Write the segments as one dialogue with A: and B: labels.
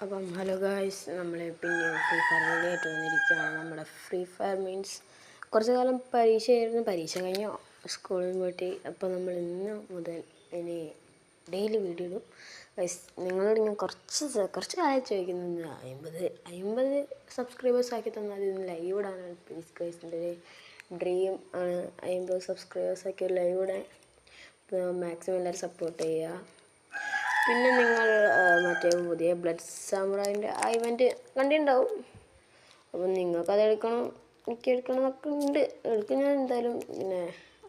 A: അപ്പം hello guys, നമ്മൾ പിന്നെ ഫ്രീ ഫയർ വീഡിയോയായിട്ട് വന്നിരിക്കുകയാണ്. നമ്മുടെ ഫ്രീ ഫയർ മീൻസ് കുറച്ച് കാലം പരീക്ഷ കഴിഞ്ഞോ സ്കൂളിൽ പോയിട്ട്. അപ്പോൾ നമ്മൾ ഇന്ന് മുതൽ ഇനി ഡെയിലി വീഡിയോ ഇടും ഗൈസ്. നിങ്ങളോട് ഞാൻ കുറച്ച് കാലം ചോദിക്കുന്നത് 50 സബ്സ്ക്രൈബേഴ്സ് ആക്കി തന്നാൽ ഇന്ന് ലൈവ് ഇടാനാണ് പ്ലീസ് ഗൈസ്. എൻ്റെ ഒരു ഡ്രീം ആണ് 50 സബ്സ്ക്രൈബേഴ്സ് ആക്കി ലൈവ് ഇടാൻ. മാക്സിമം എല്ലാവരും സപ്പോർട്ട് ചെയ്യുക. പിന്നെ നിങ്ങൾ മറ്റേ പുതിയ ബ്ലഡ് സാമുറായിൻ്റെ ആ ഇവൻറ്റ് കണ്ടിട്ടുണ്ടാവും. അപ്പം നിങ്ങൾക്കത് എനിക്ക് എടുക്കണം എന്നൊക്കെ ഉണ്ട്. എടുക്കും ഞാൻ എന്തായാലും. പിന്നെ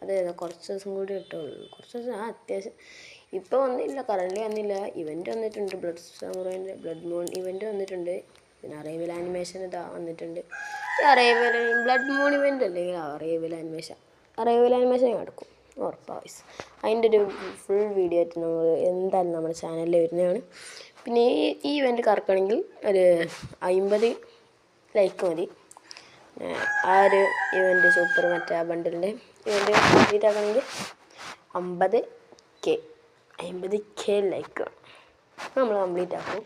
A: അതെ, കുറച്ച് ദിവസം കൂടി ഇട്ടുള്ളൂ. കുറച്ച് ദിവസം അത്യാവശ്യം ഇപ്പോൾ വന്നില്ല, കറൻറ്റ്ലി വന്നില്ല. ഇവൻറ്റ് വന്നിട്ടുണ്ട്, ബ്ലഡ് സാമുറായിൻ്റെ ബ്ലഡ് മൂൺ ഇവൻറ്റ് വന്നിട്ടുണ്ട്. പിന്നെ അറൈവൽ ആനിമേഷൻ ഇതാ വന്നിട്ടുണ്ട്. ബ്ലഡ് മൂൺ ഇവൻ്റ് അല്ലെങ്കിൽ അറൈവൽ ആനിമേഷൻ നടക്കും ഉറപ്പാണ്. അതിൻ്റെ ഒരു ഫുൾ വീഡിയോ ആയിട്ട് നമ്മൾ എന്തായാലും നമ്മുടെ ചാനലിൽ വരുന്നതാണ്. പിന്നെ ഈ ഇവൻറ്റ് കറക്കണമെങ്കിൽ ഒരു 50 ലൈക്ക് മതി. ആ ഒരു ഇവൻറ്റ് സൂപ്പർ മറ്റേ ബണ്ടിലിൻ്റെ ഇവൻറ്റ് കംപ്ലീറ്റ് ആക്കണമെങ്കിൽ 50K ലൈക്ക് നമ്മൾ കംപ്ലീറ്റ് ആക്കും.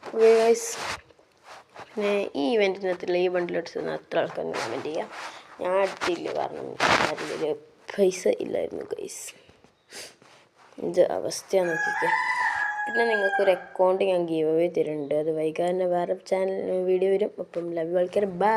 A: ഓക്കെ ഗൈസ്, പിന്നെ ഈ ഇവൻറ്റിനകത്തുള്ള ഈ ബണ്ടിലെടുത്ത് അത്ര ആൾക്കാർ കമൻറ്റ് ചെയ്യാം. ഞാൻ എടുത്തില്ല, കാരണം അതിലൊരു പൈസ ഇല്ലായിരുന്നു ഗൈസ്. ഇത് അവസ്ഥയാണ് നോക്കിക്കുക. പിന്നെ നിങ്ങൾക്കൊരു അക്കൗണ്ട് ഞാൻ ഗീവ് അവേ തരുന്നുണ്ട്. അത് വൈകാതെ വേറെ ചാനൽ വീഡിയോ വരും. അപ്പം ലവ് ആൾക്കാർ ബൈ.